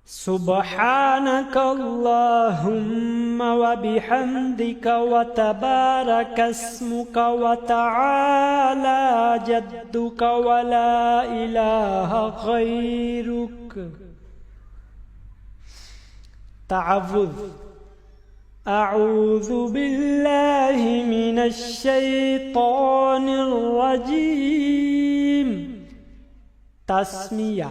سبحانك اللهم وبحمدك وتبارك اسمك وتعالى جدك ولا إله غيرك. تعوذ. أعوذ بالله من الشيطان الرجيم. تسمية.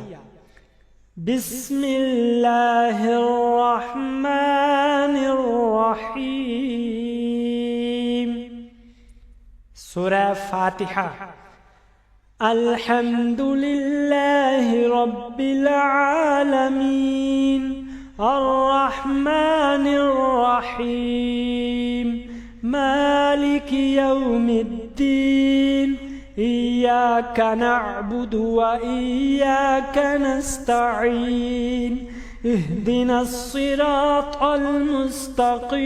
بسم الله الرحمن الرحيم. سورة فاتحة. الحمد لله رب العالمين الرحمن الرحيم مالك يوم الدين إياك نعبد وإياك نستعين اهدنا الصراط المستقيم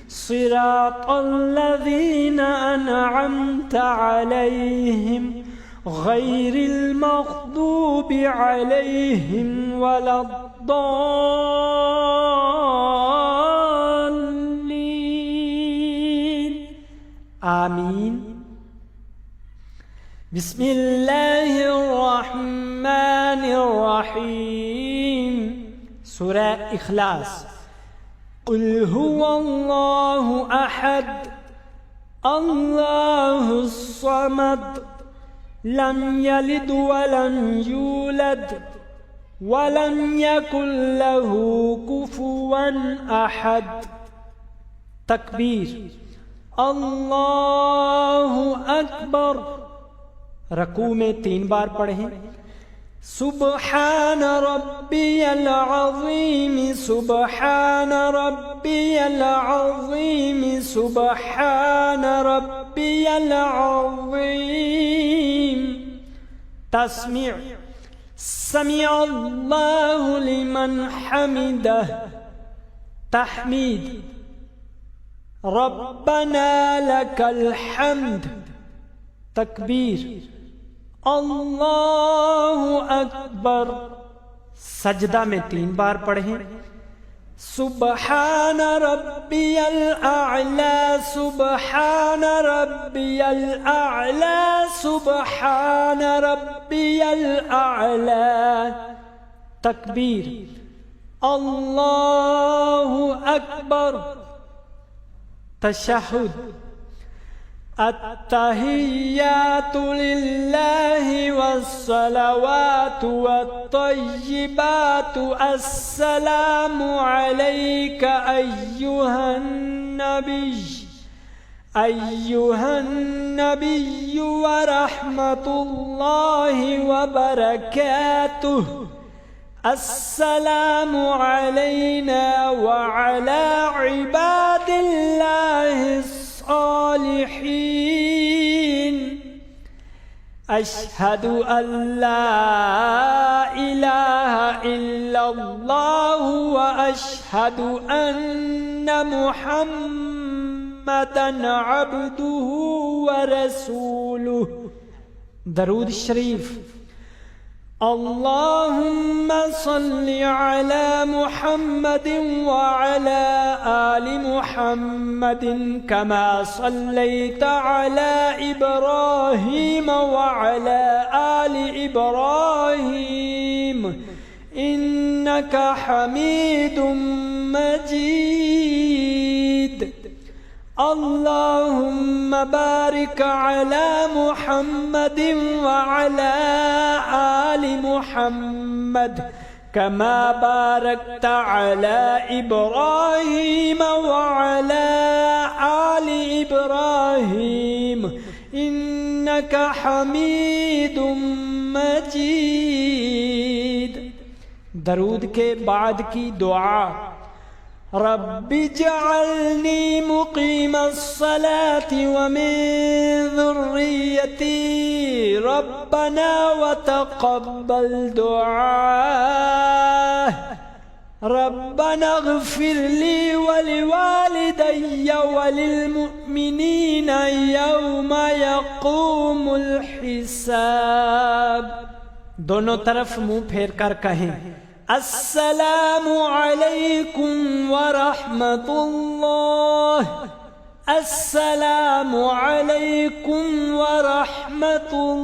صراط الذين أنعمت عليهم غير المغضوب عليهم ولا الضالين آمين. بسم الله الرحمن الرحيم. سورة إخلاص. قل هو الله أحد الله الصمد لم يلد ولم يولد ولم يكن له كفوا أحد. تكبير. الله أكبر. रकू में 3 बार पढ़ें. सुब्हान रब्बियल अज़ीम सुब्हान रब्बियल अज़ीम सुब्हान रब्बियल अज़ीम. तस्मीअ. समिअल्लाहु लिमन हमिदह. तहमीद. रब्बना लकल हम्द. तकबीर. अल्लाहु अकबर. सजदा में 3 बार पढ़ें. सुब्हान रब्बियल अअला सुब्हान रब्बियल अअला सुब्हान रब्बियल अअला. तकबीर. अल्लाहु अकबर. तशहुद. अत्तहिय्यातु लिल्लाहि वस्सलावातु वत्तय्यिबातु अस्सलामु अलैका अय्युहन नबिय्यु व रहमतुल्लाहि व बरकातुहु. अस्सलामु अलैना व अला इबादिल्लाहि सालिहीन. अशहदु अल्ला इलाहा इल्लल्लाह व अशहदु अन्न मुहम्मदन अब्दुहु व रसूलुहु. दरूद शरीफ. अल्लाहुम्मा सल्लि अला मुहम्मदिन व अला आलि मुहम्मदिन कमा सल्लैता अला इब्राहीम व अला आलि इब्राहीम इन्नका हमीदुम मजीद. अल्लाहुम्मा बारिक अला मुहम्मदिन व अला आलि मुहम्मद कमा बारकता अला इब्राहीम व अला आलि इब्राहीम इन्नका हमीदुम मजीद. दरूद के बाद की दुआ. रब्बि जअलनी मुक़ीमस्सलाति व मिन ज़ुर्रिय्यती रब्बना व तक़ब्बल दुआ. रब्बना इग़फ़िर ली व लिवालिदैय व लिलमुअ्मिनीना यौम यक़ूमुल हिसाब. दोनों तरफ मुंह फेर कर कहें अस्सलामु अलैकुम व रहमतुल्लाह, अस्सलामु अलैकुम व रहमतुल्लाह।